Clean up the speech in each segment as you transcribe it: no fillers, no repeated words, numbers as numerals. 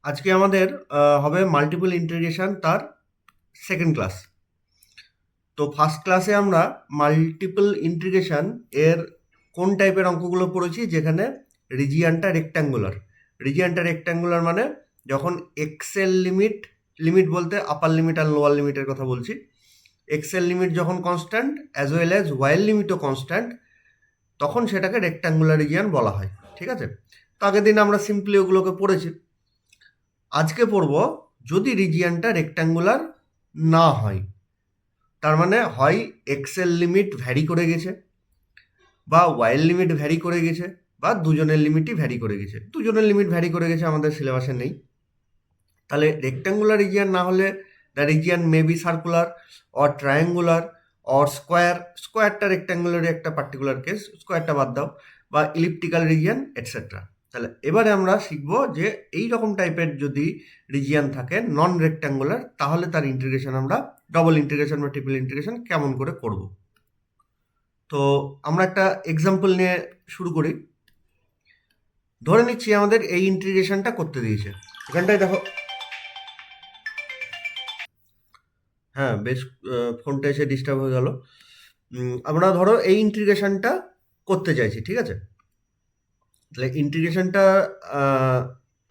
আজকে আমাদের হবে মাল্টিপল ইন্টিগ্রেশন তার সেকেন্ড ক্লাস। তো ফার্স্ট ক্লাসে আমরা মাল্টিপল ইন্টিগ্রেশন এর কোন টাইপের অঙ্কগুলো পড়েছি, যেখানে রিজিয়ানটা রেক্ট্যাঙ্গুলার মানে যখন এক্সেল লিমিট, লিমিট বলতে আপার লিমিট আর লোয়ার লিমিটের কথা বলছি, এক্সেল লিমিট যখন কনস্ট্যান্ট অ্যাজ ওয়েল অ্যাজ ওয়াইয়ের লিমিটও কনস্ট্যান্ট, তখন সেটাকে রেক্ট্যাঙ্গুলার রিজিয়ান বলা হয়। ঠিক আছে, তো আগের দিন আমরা সিম্পলি ওগুলোকে পড়েছি। আজকে পড়ব যদি রিজিয়ানটা রেক্ট্যাঙ্গুলার না হয়, তার মানে হয় এক্সেল লিমিট ভ্যারি করে গেছে, বা ওয়াইয়ের লিমিট ভ্যারি করে গেছে, বা দুজনের লিমিটই ভ্যারি করে গেছে। দুজনের লিমিট ভ্যারি করে গেছে আমাদের সিলেবাসে নেই। তাহলে রেক্ট্যাঙ্গুলার রিজিয়ান না হলে the region may be circular or triangular or square, স্কোয়ারটা রেক্ট্যাঙ্গুলার একটা পার্টিকুলার কেস, স্কোয়ারটা বাদ দাও, বা ইলিপ্টিক্যাল রিজিয়ান এটসেট্রা। তাহলে এবারে আমরা শিখব যে এই রকম টাইপের যদি রিজিয়ান থাকে নন রেক্ট্যাঙ্গুলার, তাহলে তার ইন্টিগ্রেশন আমরা ডবল ইন্টিগ্রেশন বা ট্রিপল ইন্টিগ্রেশন কেমন করে করব। তো আমরা একটা এক্সাম্পল নিয়ে শুরু করি। ধরে নিচ্ছি আমাদের এই ইন্টিগ্রেশনটা করতে দিয়েছে। এখানটায় দেখো, হ্যাঁ বেশ, ফোনটা এসে ডিস্টার্ব হয়ে গেল। আমরা ধরো এই ইন্টিগ্রেশনটা করতে চাইছি, ঠিক আছে। তাহলে ইন্টিগ্রেশনটা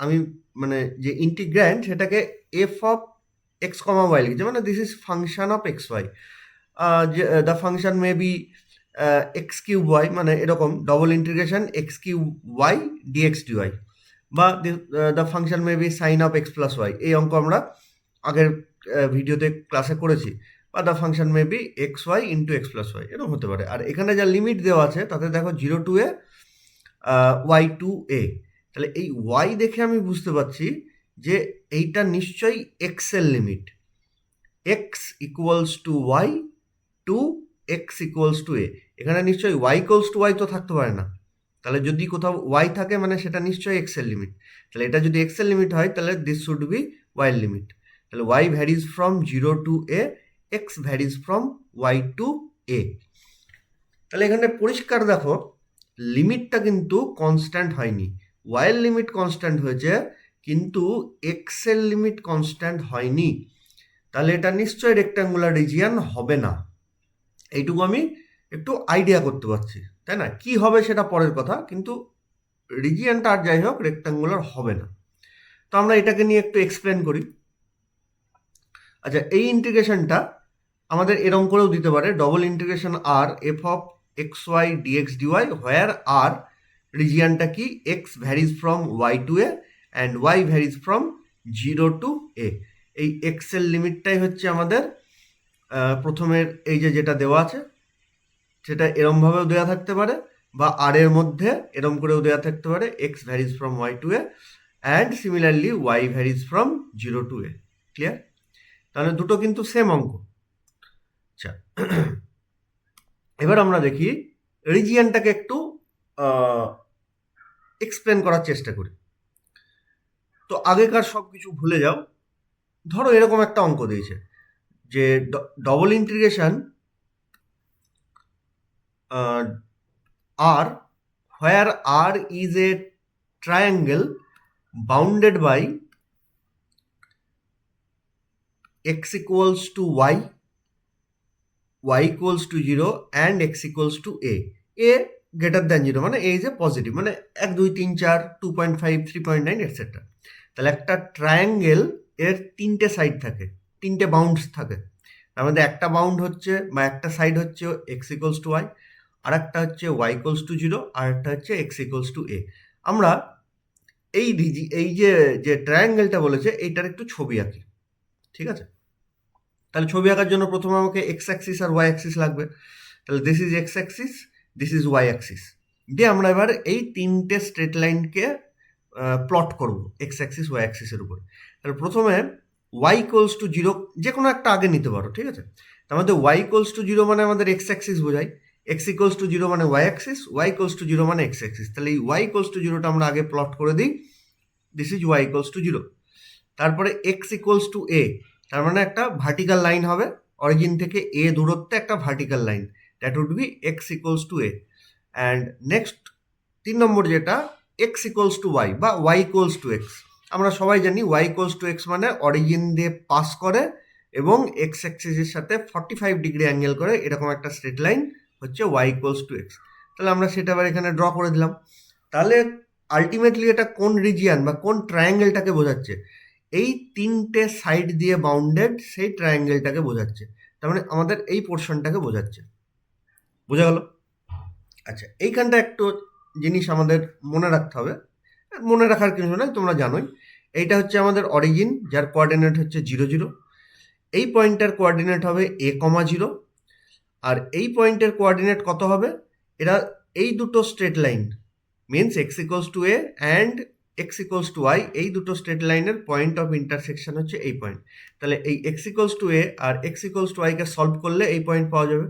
আমি মানে যে ইন্টিগ্র্যান্ড সেটাকে f of x comma y লিখেছি, মানে this is function of x y. যে the function may be x cube y, মানে এরকম double integration x cube y dx dy, বা the function may be sine of x plus y. এই অঙ্ক আমরা আগের ভিডিওতে ক্লাসে করেছি। বা the function may be x y into x plus y, এরকম হতে পারে। আর এখানে যা লিমিট দেওয়া আছে তাতে দেখো 0 to a Y to a. তাহলে এই ওয়াই দেখে আমি বুঝতে পারছি যে এইটা নিশ্চয়ই এক্সের limit, x equals to y to x equals to a. এখানে নিশ্চয়ই ওয়াই ইকুয়ালস টু ওয়াই তো থাকতে পারে না। তাহলে যদি কোথাও ওয়াই থাকে মানে সেটা নিশ্চয়ই এক্সের লিমিট। তাহলে এটা যদি এক্সের লিমিট হয় তাহলে দিস শুড বি ওয়াইয়ের লিমিট। তাহলে y varies from 0 to a, x varies from y to a. তাহলে এখানে পরিষ্কার দেখো লিমিটটা কিন্তু কনস্ট্যান্ট হয়নি। ওয়াইয়ের লিমিট কনস্ট্যান্ট হয়েছে, কিন্তু এক্সের লিমিট কনস্ট্যান্ট হয়নি। তাহলে এটা নিশ্চয়ই রেক্ট্যাঙ্গুলার রিজিয়ান হবে না। এইটুকু আমি একটু আইডিয়া করতে পারছি, তাই না? কি হবে সেটা পরের কথা, কিন্তু রিজিয়ানটা আর যাই হোক রেক্ট্যাঙ্গুলার হবে না। তো আমরা এটাকে নিয়ে একটু এক্সপ্লেন করি। আচ্ছা, এই ইন্টিগ্রেশনটা আমাদের এরকম করেও দিতে পারে, double integration R f of x y dx dy, where R রিজিয়ানটা কি x varies from y to a and y varies from 0 to a। এই এক্সের লিমিটটাই হচ্ছে আমাদের প্রথমের এই যে যেটা দেওয়া আছে সেটা এরমভাবেও দেওয়া থাকতে পারে, বা আর এর মধ্যে এরম করেও দেওয়া থাকতে পারে, x varies from y to a and similarly y varies from 0 to a। Clear? তাহলে দুটো কিন্তু সেম অঙ্ক। আচ্ছা, এবার আমরা দেখি রিজিয়ানটাকে একটু এক্সপ্লেন করার চেষ্টা করি। তো আগেকার সব কিছু ভুলে যাও। ধরো এরকম একটা অঙ্ক দিয়েছে যে double integration R where R is a triangle bounded by x equals to y, y equals to 0 and x equals to a greater than 0, মানে এ ইজ এ পজিটিভ, মানে 1 2 3 4 2.5 3.9 এটসেট্রা। তাহলে একটা ট্রায়াঙ্গেল এর তিনটে সাইড থাকে, তিনটে বাউন্ডস থাকে। তার মধ্যে একটা বাউন্ড হচ্ছে বা একটা সাইড হচ্ছে এক্স ইকুয়ালস টু ওয়াই, আর একটা হচ্ছে ওয়াই ইকুয়ালস টু 0, আর একটা হচ্ছে এক্স ইকুয়ালস টু এ। আমরা এই যে যে ট্রায়াঙ্গেলটা বলেছে এইটার একটু ছবি আঁকি, ঠিক আছে? তাহলে ছবি আঁকার জন্য প্রথমে আমাকে এক্স অ্যাক্সিস আর ওয়াই অ্যাক্সিস লাগবে। তাহলে this is x Axis, this is Y Axis. দিয়ে আমরা এবার এই তিনটে স্ট্রেট লাইনকে প্লট করব এক্স অ্যাক্সিস ওয়াই অ্যাক্সিসের উপরে। তাহলে প্রথমে ওয়াই ইকুয়ালস টু 0 যে কোনো একটা আগে নিতে পারো, ঠিক আছে? তার মধ্যে ওয়াই ইকুয়ালস টু 0 মানে আমাদের এক্স অ্যাক্সিস বোঝায়, এক্স ইকুয়ালস টু 0 মানে y axis, y equals to 0 মানে এক্স অ্যাক্সিস। তাহলে এই ওয়াই ইকুয়ালস টু 0টা আমরা আগে প্লট করে দিই, this is Y equals to 0। তারপরে এক্স ইকুয়ালস টু এ, তার মানে একটা ভার্টিক্যাল লাইন হবে, অরিজিন থেকে এ দূরত্বে একটা vertical line, that would be x equals to a. And next 3 নম্বর যেটা এক্স ইকুয়ালস টু ওয়াই বা ওয়াই ইকুয়ালস টু এক্স, আমরা সবাই জানি ওয়াই ইকুয়ালস টু এক্স মানে অরিজিন দিয়ে পাস করে এবং এক্স অ্যাক্সিসের সাথে 45 ডিগ্রি অ্যাঙ্গেল করে এরকম একটা স্ট্রেট লাইন হচ্ছে ওয়াই ইকুয়ালস টু এক্স। তাহলে আমরা সেটা আবার এখানে ড্র করে দিলাম। তাহলে আলটিমেটলি এটা কোন রিজিয়ান বা কোন ট্রায়াঙ্গেলটাকে বোঝাচ্ছে? এই তিনটে সাইড দিয়ে বাউন্ডেড সেই ট্রায়াঙ্গেলটাকে বোঝাচ্ছে। তার মানে আমাদের এই পোর্শনটাকে বোঝাচ্ছে। বোঝা গেল? আচ্ছা, এইখানটা একটু জিনিস আমাদের মনে রাখতে হবে। মনে রাখার কিছু নয়, তোমরা জানোই। এইটা হচ্ছে আমাদের অরিজিন, যার কোঅর্ডিনেট হচ্ছে 0 0। এই পয়েন্টটার কোঅর্ডিনেট হবে a, 0। আর এই পয়েন্টের কোঅর্ডিনেট কত হবে? এরা এই দুটো straight line means x equals to a and x equals to y, এই দুটো স্ট্রেট লাইনের পয়েন্ট অফ ইন্টারসেকশন হচ্ছে এই পয়েন্ট। তাহলে এই এক্স ইকুয়ালস টু এ আর এক্স ইকুয়ালস টু ওয়াইকে সলভ করলে এই পয়েন্ট পাওয়া যাবে।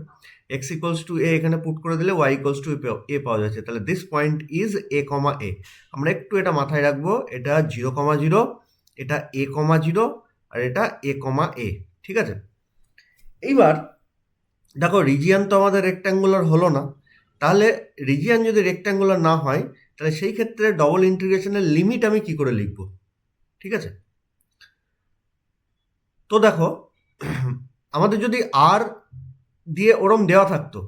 এক্স ইকুয়ালস টু এ এখানে পুট করে দিলে ওয়াই ইকুয়ালস টু এ পাওয়া যাচ্ছে। তাহলে দিস পয়েন্ট ইজ এ, এ। আমরা একটু এটা মাথায় রাখবো, এটা 0, 0, এটা এ, 0, আর এটা এ, এ। ঠিক আছে? এইবার দেখো, রিজিয়ান তো আমাদের রেক্ট্যাঙ্গুলার হলো না। তাহলে রিজিয়ান যদি রেক্ট্যাঙ্গুলার না হয়, তাহলে সেই ক্ষেত্রে ডবল ইন্টিগ্রেশনের লিমিট আমি কি করে লিখব? ঠিক আছে? তো দেখো, আমাদের যদি আর দিয়ে ওরম দেওয়া থাকতো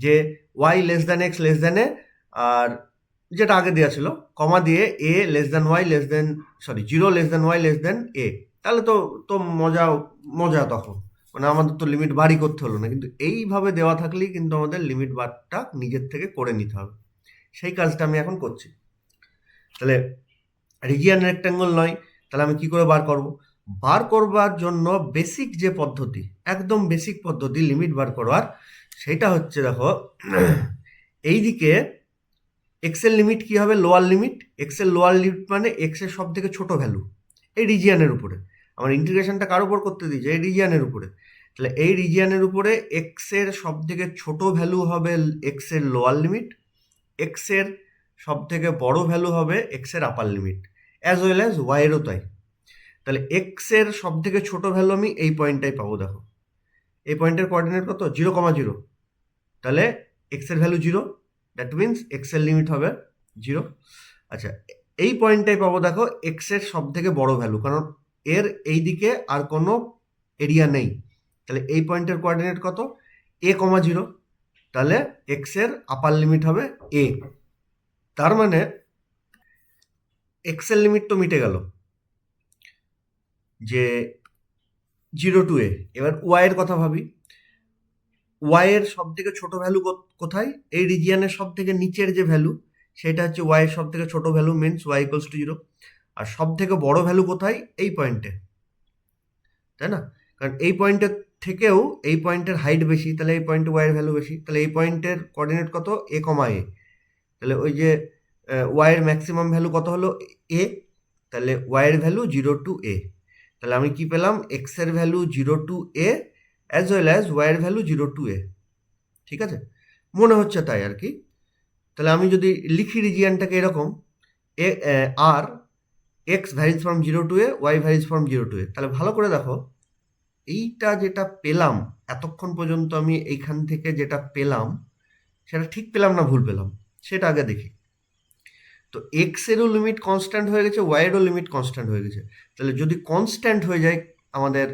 যে y less than x less than a, আর যেটা আগে দেওয়া ছিল কমা দিয়ে a less than y less than, sorry, 0 less than y less than a, তাহলে তো তো মজা মজা তখন, মানে আমাদের তো লিমিট বাড়ি করতে হলো না। কিন্তু এইভাবে দেওয়া থাকলেই কিন্তু আমাদের লিমিট বারটা নিজের থেকে করে নিতে হবে। সেই কাজটা আমি এখন করছি। তাহলে রিজিয়ান রেক্ট্যাঙ্গল নয়, তাহলে আমি কি করে বার করব? বার করবার জন্য বেসিক যে পদ্ধতি, একদম বেসিক পদ্ধতি লিমিট বার করবার, সেটা হচ্ছে দেখো, এইদিকে এক্সের লিমিট কি হবে? Lower limit. এক্সের লোয়ার লিমিট মানে এক্সের সব থেকে ছোট ভ্যালু এই রিজিয়ানের উপরে। আমার ইন্টিগ্রেশনটা কার উপর করতে দিয়েছে? এই রিজিয়ানের উপরে। তাহলে এই রিজিয়ানের উপরে এক্সের সব থেকে ছোট ভ্যালু হবে এক্সের লোয়ার লিমিট, এক্সের সব থেকে বড় ভ্যালু হবে এক্সের upper limit, as well as ওয়াইয়েরও তাই। তাহলে এক্সের সব থেকে ছোট ভ্যালু আমি এই পয়েন্টটাই পাবো। দেখো, এই পয়েন্টের কোঅর্ডিনেট কত? 0, 0। তাহলে এক্সের ভ্যালু 0, দ্যাট মিনস এক্সের লিমিট হবে 0। আচ্ছা, এই পয়েন্টটাই পাবো দেখো এক্সের সব থেকে বড় ভ্যালু, কারণ এর এই দিকে আর কোনো এরিয়া নেই। তাহলে এই পয়েন্টের কোঅর্ডিনেট কত? a, 0। তাহলে এক্সের আপার লিমিট হবে a। তার মানে এক্সের লিমিট তো মিটে গেল, যে 0 to a। এবার ওয়াইয়ের কথা ভাবি। ওয়াইয়ের সব থেকে ছোট ভ্যালু কোথায়? এই রিজিয়ানের সব থেকে নিচের যে ভ্যালু, সেটা হচ্ছে ওয়াইয়ের সব থেকে ছোট value, means y equals to 0। আর সব থেকে বড় ভ্যালু কোথায়? এই পয়েন্টে, তাই না? কারণ এই পয়েন্টের থেকেও এই পয়েন্টের হাইট বেশি, তাহলে এই পয়েন্টে ওয়াইয়ের ভ্যালু বেশি। তাহলে এই পয়েন্টের কোঅর্ডিনেট কত? a, a। তাহলে ওই যে ওয়াইয়ের ম্যাক্সিমাম ভ্যালু কত হলো? a। তাহলে ওয়াইয়ের ভ্যালু 0 to a। তাহলে আমি কি পেলাম? এক্সের value 0 to a as well as ওয়াইয়ের ভ্যালু 0 to a। ঠিক আছে? মনে হচ্ছে তাই আর কি। তাহলে আমি যদি লিখি রিজিয়ানটাকে এরকম, এ আর x varies from 0 to a, y varies from 0 to a। তাহলে ভালো করে দেখো, এইটা যেটা পেলাম এতক্ষণ পর্যন্ত, আমি এইখান থেকে যেটা পেলাম সেটা ঠিক পেলাম না ভুল পেলাম, সেটা আগে দেখি। তো এক্সেরও লিমিট কনস্ট্যান্ট হয়ে গেছে, ওয়াইয়েরও লিমিট কনস্ট্যান্ট হয়ে গেছে। তাহলে যদি কনস্ট্যান্ট হয়ে যায় আমাদের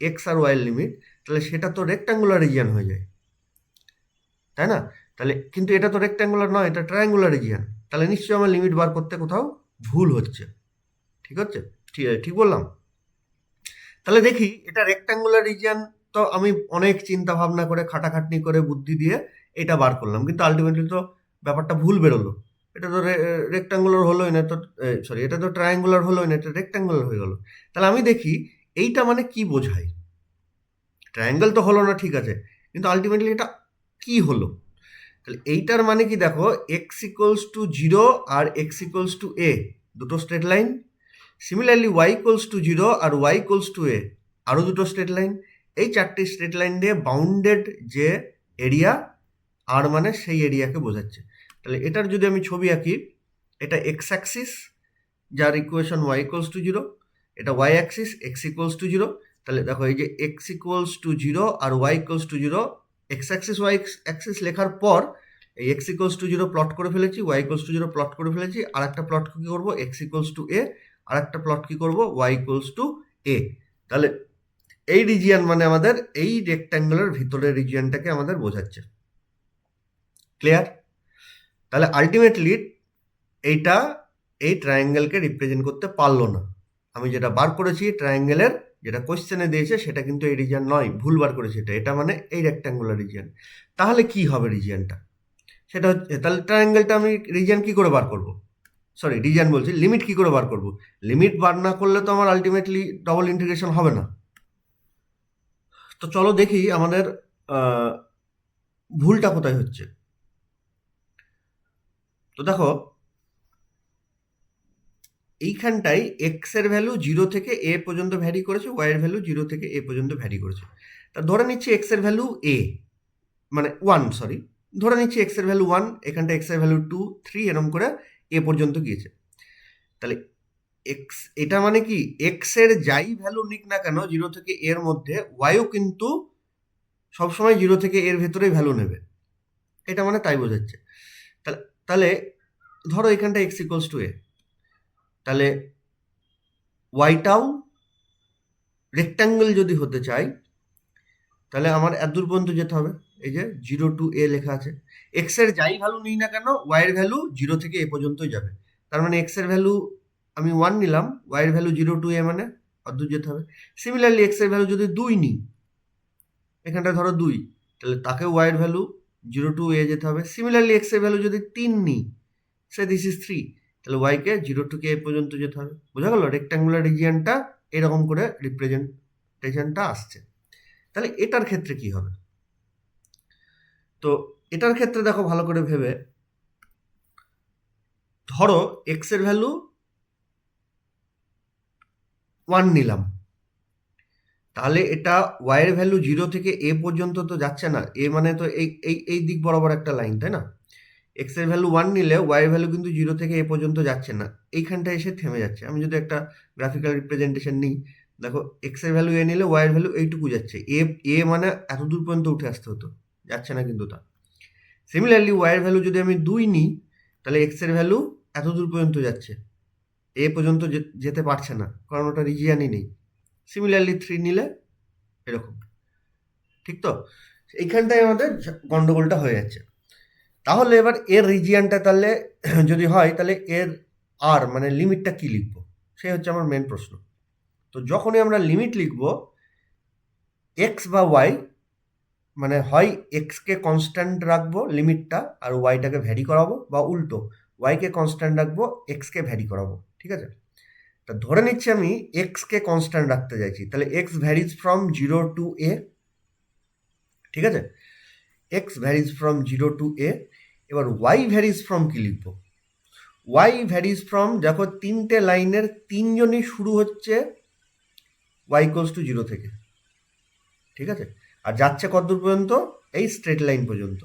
এক্স আর ওয়াইয়ের লিমিট, তাহলে সেটা তো রেক্ট্যাঙ্গুলার রিজিয়ান হয়ে যায়, তাই না? তাহলে কিন্তু এটা তো রেক্ট্যাঙ্গুলার নয়, এটা ট্রায়াঙ্গুলার রিজিয়ান। তাহলে নিশ্চয়ই আমার লিমিট বার করতে কোথাও ভুল হচ্ছে। ঠিক হচ্ছে? ঠিক বললাম? তাহলে দেখি, এটা রেক্ট্যাঙ্গুলার রিজিয়ান, তো আমি অনেক চিন্তা ভাবনা করে খাটাখাটনি করে বুদ্ধি দিয়ে এটা বার করলাম, কিন্তু আলটিমেটলি তো ব্যাপারটা ভুল বেরোলো। এটা তো রেক্ট্যাঙ্গুলার হলোই না, তো সরি, এটা তো ট্রায়াঙ্গুলার হলোই না, এটা রেক্ট্যাঙ্গুলার হয়ে গেল। তাহলে আমি দেখি এইটা মানে কি বোঝায়। ট্রায়াঙ্গেল তো হলো না, ঠিক আছে, কিন্তু আলটিমেটলি এটা কি হলো? তাহলে এইটার মানে কি দেখো, এক্স ইকুয়ালস টু 0 আর এক্স ইকুয়ালস টু a, দুটো straight line. Similarly y equals to 0 আর ওয়াই ইকুয়ালস টু a, আরও দুটো স্ট্রেট লাইন। এই চারটি স্ট্রেট লাইন দিয়ে বাউন্ডেড যে এরিয়া, আর মানে সেই এরিয়াকে বোঝাচ্ছে। তাহলে এটার যদি আমি ছবি আঁকি, এটা এক্স অ্যাক্সিস যার ইকুয়েশন ওয়াই ইকুয়ালস টু 0, এটা y axis x equals to 0। তাহলে দেখো, এই যে এক্স ইকুয়ালস টু 0 আর y equals to 0, x axis y axis লেখার পর এই এক্স ইকুয়ালস টু 0 প্লট করে ফেলেছি, ওয়াই ইকুয়ালস টু 0 প্লট করে ফেলেছি, আর একটা প্লট কী করবো? এক্স ইকুয়ালস টু a, আর একটা প্লট কি করব, y ইকুয়ালস টু a। তাহলে এই রিজিয়ন মানে আমাদের এই রেক্ট্যাঙ্গুলার ভিতরের রিজিয়নটাকে আমাদের বোঝাচ্ছে। ক্লিয়ার? তাহলে আলটিমেটলি এইটা এই ট্রায়াঙ্গেলকে রিপ্রেজেন্ট করতে পারলো না। আমি যেটা বার করেছি ট্রায়াঙ্গেলের, যেটা কোশ্চেনে দিয়েছে সেটা কিন্তু এই রিজিয়ন নয়, ভুল বার করেছি। এটা মানে এই রেক্ট্যাঙ্গুলার রিজিয়ন। তাহলে কি হবে রিজিয়নটা? সেটা হচ্ছে, তাহলে ট্রায়াঙ্গেলটা আমি রিজিয়ন কি করে বার করব? সরি, রিজিয়ন বলছি, লিমিট কি করে বার করব? লিমিট বার না করলে তো আমার আলটিমেটলি ডবল ইন্টিগ্রেশন হবে না। তো চলো দেখি আমাদের ভুলটা কোথায় হচ্ছে। তো দেখো এইখানটায় এক্স এর ভ্যালু 0 থেকে a পর্যন্ত ভ্যারি করেছে, y এর ভ্যালু 0 থেকে a পর্যন্ত ভ্যারি করেছে। তা ধরে নিচ্ছি এক্স এর ভ্যালু a, মানে 1, সরি, ধরে নিচ্ছি এক্স এর ভ্যালু 1, এখানটা এক্স এর ভ্যালু 2, 3 এরকম করে a পর্যন্ত গিয়েছে। তাহলে এক্স, এটা মানে কি এক্স এর যাই ভ্যালু নিক না কেন 0 থেকে a এর মধ্যে, ওয়াইও কিন্তু সবসময় 0 থেকে a এর ভেতরেই ভ্যালু নেবে। এটা মানে তাই বোঝাচ্ছে। তাহলে তাহলে ধরো এখানটা এক্স ইকুয়ালস টু a, তাহলে ওয়াইটাও রেক্ট্যাঙ্গেল যদি হতে চাই তাহলে আমার এত দূর পর্যন্ত যেতে হবে। এই যে 0 টু a লেখা আছে, এক্স এর যাই ভ্যালু নিই না কেন ওয়াই এর ভ্যালু 0 থেকে a পর্যন্তই যাবে। তার মানে এক্স এর ভ্যালু আমি 1 নিলাম, ওয়াই এর ভ্যালু 0 টু a মানে অর্ধ যেতে হবে। সিমিলারলি এক্স এর ভ্যালু যদি 2 নিই, এখানটা ধরো 2, তাহলে তাকে ওয়াই এর ভ্যালু 0 টু a যেতে হবে। সিমিলারলি এক্স এর ভ্যালু যদি 3 নিই, সে দিস ইজ 3, তাহলে ওয়াইকে 0 টু a পর্যন্ত যেতে হবে। বোঝা গেল রেক্ট্যাঙ্গুলার রিজিয়নটা এরকম করে রিপ্রেজেন্টেশনটা আসছে। তাহলে এটার ক্ষেত্রে কি হবে? তো এটার ক্ষেত্রে দেখো ভালো করে ভেবে, ধরো এক্স এর ভ্যালু 1 নিলাম, তাহলে এটা ওয়াই এর ভ্যালু 0 থেকে a পর্যন্ত তো যাচ্ছে না। এ মানে তো এই এই এই দিক বরাবর একটা লাইন, তাই না? এক্স এর ভ্যালু 1 নিলে ওয়াই এর ভ্যালু কিন্তু 0 থেকে a পর্যন্ত যাচ্ছে না, এইখানটা এসে থেমে যাচ্ছে। আমি যদি একটা গ্রাফিক্যাল রিপ্রেজেন্টেশন নিই, দেখো এক্স এর ভ্যালু a নিলে ওয়াই এর ভ্যালু এইটুকু যাচ্ছে, এ মানে এত দূর পর্যন্ত উঠে আসতে হতো, যাচ্ছে না কিন্তু তা। সিমিলারলি ওয়াই এর ভ্যালু যদি আমি 2 নিই, তাহলে এক্স এর ভ্যালু এত দূর পর্যন্ত যাচ্ছে, এ পর্যন্ত যেতে পারছে না, কারণ ওটা রিজিয়ানই নেই। সিমিলারলি 3 নিলে এরকম, ঠিক তো? এইখানটায় আমাদের গন্ডগোলটা হয়ে যাচ্ছে। তাহলে এবার এর রিজিয়ানটা তাহলে যদি হয়, তাহলে এর আর মানে লিমিটটা কি লিখবো, সে হচ্ছে আমার মেন প্রশ্ন। তো যখনই আমরা লিমিট লিখবো, এক্স বা ওয়াই, মানে হয় এক্সকে কনস্ট্যান্ট রাখবো লিমিটটা আর ওয়াইটাকে ভ্যারি করাবো, বা উল্টো ওয়াইকে কনস্ট্যান্ট রাখবো এক্সকে ভ্যারি করাবো, ঠিক আছে? তা ধরে নিচ্ছি আমি এক্সকে কনস্ট্যান্ট রাখতে চাইছি, তাহলে x varies from 0 to a, ঠিক আছে? X varies from 0 to a। এবার ওয়াই ভ্যারিজ ফ্রম কি লিখবো? ওয়াই ভ্যারিজ ফ্রম, দেখো তিনটে লাইনের তিনজনই শুরু হচ্ছে ওয়াই ইকুয়ালস টু 0 থেকে, ঠিক আছে? আর যাচ্ছে কতদূর পর্যন্ত? এই স্ট্রেট লাইন পর্যন্ত।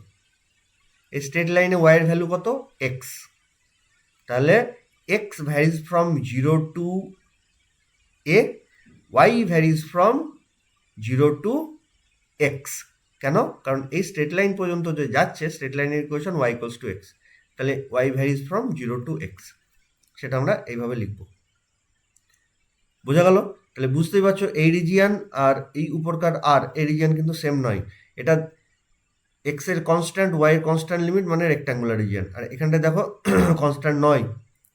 এই স্ট্রেট লাইনে ওয়াই এর ভ্যালু কত? এক্স। তাহলে x varies from 0 to a, y varies from 0 to x. কেন? কারণ এই স্ট্রেট লাইন পর্যন্ত যে যাচ্ছে, স্ট্রেট লাইনের equation y equals to x, তাহলে y varies from 0 to x, সেটা আমরা এইভাবে লিখব। বোঝা গেল? তাহলে বুঝতেই পারছো এই রিজিয়ান আর এই উপরকার আর এই রিজিয়ান কিন্তু সেম নয়। এটা এক্স এর কনস্ট্যান্ট, ওয়াই এর কনস্ট্যান্ট লিমিট মানে রেক্ট্যাঙ্গুলার রিজিয়ান, আর এখানটা দেখো কনস্ট্যান্ট নয়,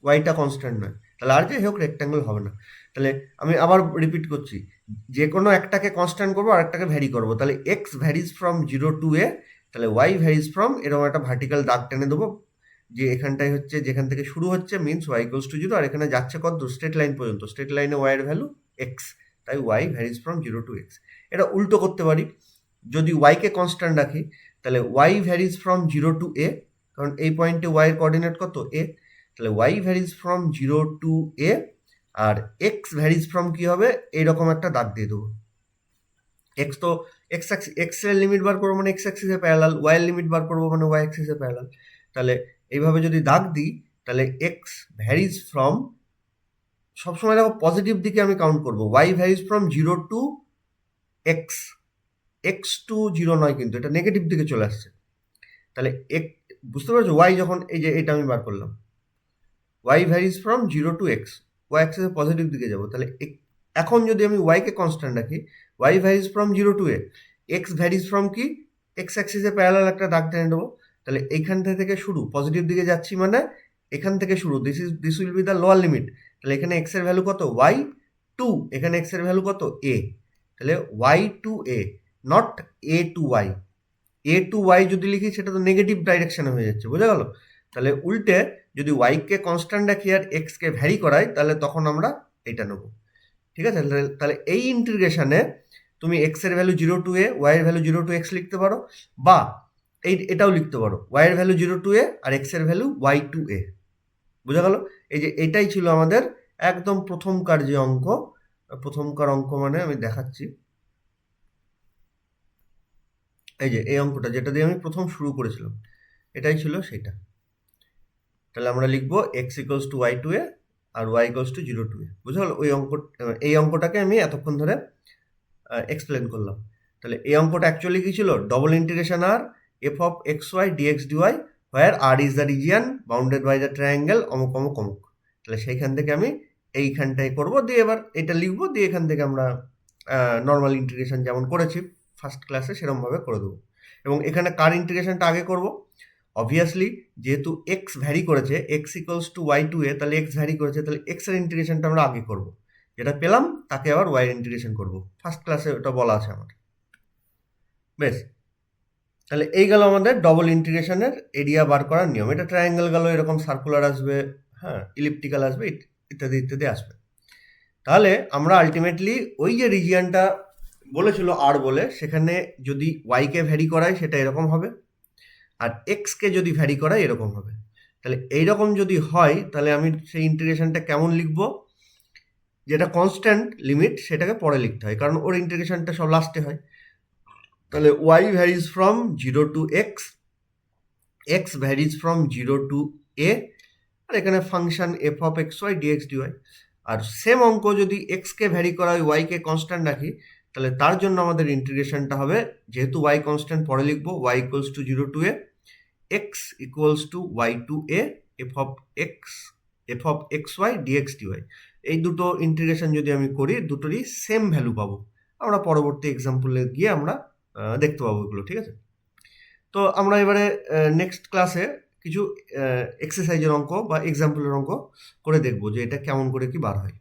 ওয়াইটা কনস্ট্যান্ট নয়, তাহলে আর যাই হোক রেক্ট্যাঙ্গল হবে না। তাহলে আমি আবার রিপিট করছি, যে কোনো একটাকে কনস্ট্যান্ট করবো আর একটাকে ভ্যারি করবো। তাহলে x varies from 0 to a, তাহলে ওয়াই ভ্যারিজ ফ্রম, এরকম একটা ভার্টিক্যাল দাগ টেনে দেবো, যে এখানটায় হচ্ছে যেখান থেকে শুরু হচ্ছে মিনস ওয়াই ইকুয়ালস টু 0, আর এখানে যাচ্ছে কত? স্ট্রেট লাইন পর্যন্ত, স্ট্রেট লাইনে ওয়াই এর ভ্যালু এক্স, তাই y varies from 0 to x. এটা উল্টো করতে পারি, যদি ওয়াইকে কনস্ট্যান্ট রাখি তাহলে y varies from 0 to a, কারণ এই পয়েন্টে ওয়াই এর কোঅর্ডিনেট কত? a, তাহলে y varies from 0 to a, আর এক্স ভ্যারিজ ফ্রম কি হবে? এইরকম একটা দাগ দিয়ে দেবো। এক্স তো এক্স এর লিমিট বার করবো মানে এক্স অ্যাক্সিসে প্যারালাল, ওয়াই এর লিমিট বার করবো মানে ওয়াই অ্যাক্সিসে প্যারালাল। তাহলে এইভাবে যদি দাগ দিই, তাহলে এক্স ভ্যারিজ ফ্রম, সবসময় দেখো পজিটিভ দিকে আমি কাউন্ট করবো, y varies from 0 to x, x to 0 নয় কিন্তু, এটা নেগেটিভ দিকে চলে আসছে। তাহলে বুঝতে পারছো ওয়াই যখন, এই যে এটা আমি বার করলাম, y varies from 0 to x, y অ্যাক্সিসের পজিটিভ দিকে যাব। তাহলে এখন যদি আমি ওয়াইকে কনস্ট্যান্ট রাখি, y varies from 0 to a, x varies from কি, এক্স অ্যাক্সিসে প্যারালাল একটা দাগ টেনে দেবো। তাহলে এইখান থেকে শুরু, পজিটিভ দিকে যাচ্ছি মানে এখান থেকে শুরু, this will be the lower limit. তাহলে এখানে এক্স এর ভ্যালু কত, ওয়াই টু, এখানে এক্স এর ভ্যালু কত, এ। তাহলে y to a, not a to y. A to y যদি লিখি সেটা তো নেগেটিভ ডাইরেকশনে হয়ে যাচ্ছে, বোঝা গেল? তাহলে উল্টে যদি ওয়াইকে কনস্ট্যান্ট রাখি আর এক্সকে ভ্যারি করাই, তাহলে তখন আমরা এটা নেব, ঠিক আছে? তাহলে এই ইন্টিগ্রেশনে তুমি এক্স এর ভ্যালু 0 টু এ, ওয়াই এর ভ্যালু 0 টু এক্স লিখতে পারো, বা এটাও লিখতে পারো, ওয়াই এর ভ্যালু 0 টু এ আর এক্স এর ভ্যালু ওয়াই টু এ। বোঝা গেল? এই যে এটাই ছিল আমাদের একদম প্রথমকার যে অঙ্ক। প্রথমকার অঙ্ক মানে আমি দেখাচ্ছি, এই যে এই অঙ্কটা যেটা দিয়ে আমি প্রথম শুরু করেছিলাম, এটাই ছিল সেটা। তাহলে আমরা লিখবো x equals to y to a আর y equals to 0 to a. বুঝা গেল? এই অঙ্কটাকে আমি এতক্ষণ ধরে এক্সপ্লেন করলাম। তাহলে এই অঙ্কটা অ্যাকচুয়ালি কি ছিল, double integration R f of x y dx dy, where R is the region bounded by the triangle অমুক অমুক অমুক। তাহলে সেইখান থেকে আমি এইখানটাই করবো, দিয়ে এবার এটা লিখবো, দিয়ে এখান থেকে আমরা নর্মাল ইন্টিগ্রেশন যেমন করেছি ফার্স্ট ক্লাসে সেরকমভাবে করে দেবো। এবং এখানে কার ইন্টিগ্রেশনটা আগে করব, অবভিয়াসলি যেহেতু এক্স ভ্যারি করেছে, x equals to y to a, তাহলে এক্স ভ্যারি করেছে, তাহলে এক্স এর ইন্টিগ্রেশনটা আমরা আগে করব, যেটা পেলাম তাকে আবার ওয়াই এর ইন্টিগ্রেশন করব। ফার্স্ট ক্লাসে ওটা বলা আছে আমার। বেশ, তাহলে এই গেল আমাদের ডবল ইন্টিগ্রেশনের এরিয়া বার করার নিয়ম। এটা ট্রায়াঙ্গেল গেল, এরকম সার্কুলার আসবে, হ্যাঁ, ইলিপ্টিক্যাল আসবে, ইত্যাদি ইত্যাদি আসবে। তাহলে আমরা আলটিমেটলি ওই যে রিজিয়ানটা বলেছিল আর বলে, সেখানে যদি ওয়াইকে ভ্যারি করাই সেটা এরকম হবে, আর এক্সকে যদি ভ্যারি করাই এরকম হবে। তাহলে এইরকম যদি হয়, তাহলে আমি সেই ইন্টিগ্রেশনটা কেমন লিখব, যেটা কনস্ট্যান্ট লিমিট সেটাকে পরে লিখতে হয়, কারণ ওর ইন্টিগ্রেশনটা সব লাস্টে হয়। তাহলে y varies from 0 to x, x varies from 0 to a, আর এখানে function f of x y dx dy. আর সেম অঙ্ক যদি এক্সকে ভ্যারি করা হয়, ওয়াইকে কনস্ট্যান্ট রাখি, তাহলে তার জন্য আমাদের ইন্টিগ্রেশনটা হবে, যেহেতু ওয়াই কনস্ট্যান্ট পরে লিখবো, y equals to 0 to a, x equals to y to a, f of x y dx dy. এই দুটো ইন্টিগ্রেশন যদি আমি করি, দুটোরই সেম ভ্যালু পাবো। আমরা পরবর্তী এক্সাম্পলে গিয়ে আমরা দেখতে পাবো এগুলো, ঠিক আছে? তো আমরা এবারে নেক্সট ক্লাসে কিছু এক্সারসাইজের অঙ্ক বা এক্সাম্পলের অঙ্ক করে দেখবো যে এটা কেমন করে কি বার হয়।